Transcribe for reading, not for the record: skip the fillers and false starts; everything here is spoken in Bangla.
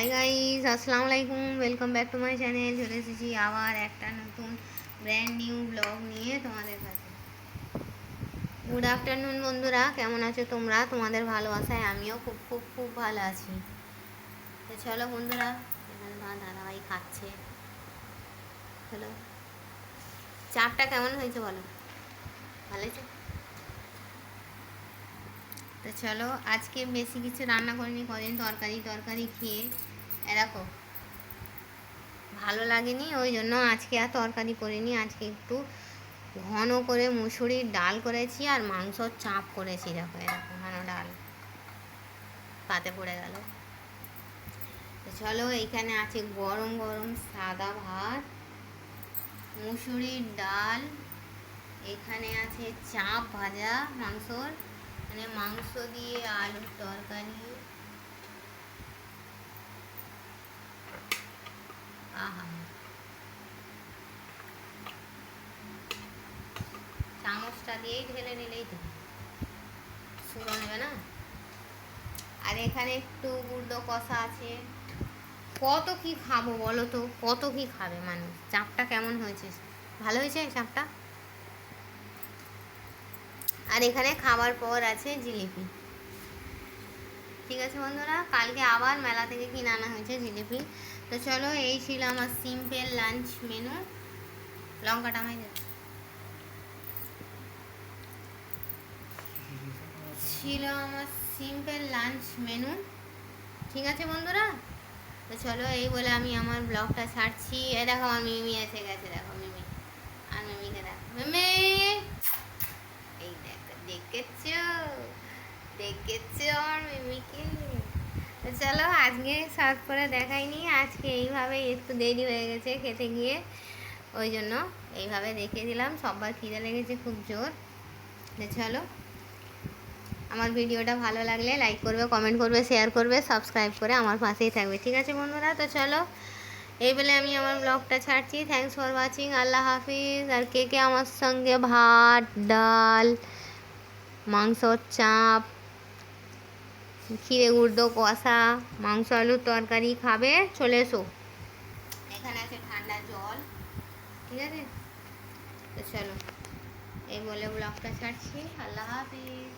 হাই গাইস, আসসালামু আলাইকুম। Welcome back to my channel. চলে এসেছি আবার একটা নতুন ব্র্যান্ড নিউ ব্লগ নিয়ে তোমাদের কাছে। গুড আফটারনুন বন্ধুরা, কেমন আছো তোমরা? তোমাদের ভালোবাসায় আমিও খুব খুব খুব ভালো আছি। তো চলো বন্ধুরা, এখানে তোমার দাদাভাই খাচ্ছে। হ্যালো, চাপটা কেমন হয়েছে বলো? ভালো হয়েছে? তো চলো, আজকে বেশি কিছু রান্না করিনি, কদিন তরকারি খেয়ে এরকম ভালো লাগেনি, ওই জন্য আজকে আর তরকারি করিনি। আজকে একটু ঘন করে মুসুরির ডাল করেছি আর মাংসর চাপ করেছি। দেখো এরকম ঘন ডাল পাতে পড়ে গেল। তো চলো, এইখানে আছে গরম গরম সাদা ভাত, মুসুরির ডাল, এখানে আছে চাপ ভাজা মাংসর, মানে মাংস দিয়ে আলুর তরকারি। আহা, চামচটা দিয়েই ঢেলে নিলেই তো শুরু নেবে না। আর এখানে একটু গুঁড়ো কষা আছে। কত কি খাবো বলো তো, কত কি খাবে মানুষ? চাপটা কেমন হয়েছে? ভালো হয়েছে চাপটা। আর এখানে খাবার পর আছে জিলিপি। ঠিক আছে বন্ধুরা, কালকে আবার মেলা থেকে কিনে আনা হয়েছে জিলিপি। তো চলো, এই ছিল আমার সিম্পল লাঞ্চ মেনু। লঙ্কাটা আমায় দে। ছিল আমার সিম্পল লাঞ্চ মেনু। ঠিক আছে বন্ধুরা, তো চলো, এই বলে আমি আমার ব্লগটা ছাড়ছি। এ দেখো আমার মিমি এসে গেছে, দেখো মিমি। আর মিমিকে দেখো, মিমি এই দেখো, দেখেছো আমার মিমিকে? তো চলো, আজকে শর্ট করে দেখাইনি, আজকে এইভাবেই একটু দেরি হয়ে গেছে খেতে গিয়ে, ওই জন্য এইভাবে দেখিয়ে দিলাম। সবার খিদে লেগেছে খুব জোর। তো চলো, আমার ভিডিওটা ভালো লাগলে লাইক করবে, কমেন্ট করবে, শেয়ার করবে, সাবস্ক্রাইব করে আমার পাশেই থাকবে। ঠিক আছে বন্ধুরা, তো চলো, এই বলে আমি আমার ব্লগটা ছাড়ছি। Thanks for watching. আল্লাহ হাফিজ। আর কে কে আমার সঙ্গে ভাত, ডাল, মাংসর চাপ, ক্ষীরে গুঁড়ো কষা, মাংস আলুর তরকারি খাবে, চলে এসো। এখানে আছে ঠান্ডা জল। ঠিক আছে, তো চলো, এই বলে ব্লগটা ছাড়ছি। আল্লাহ হাফিজ।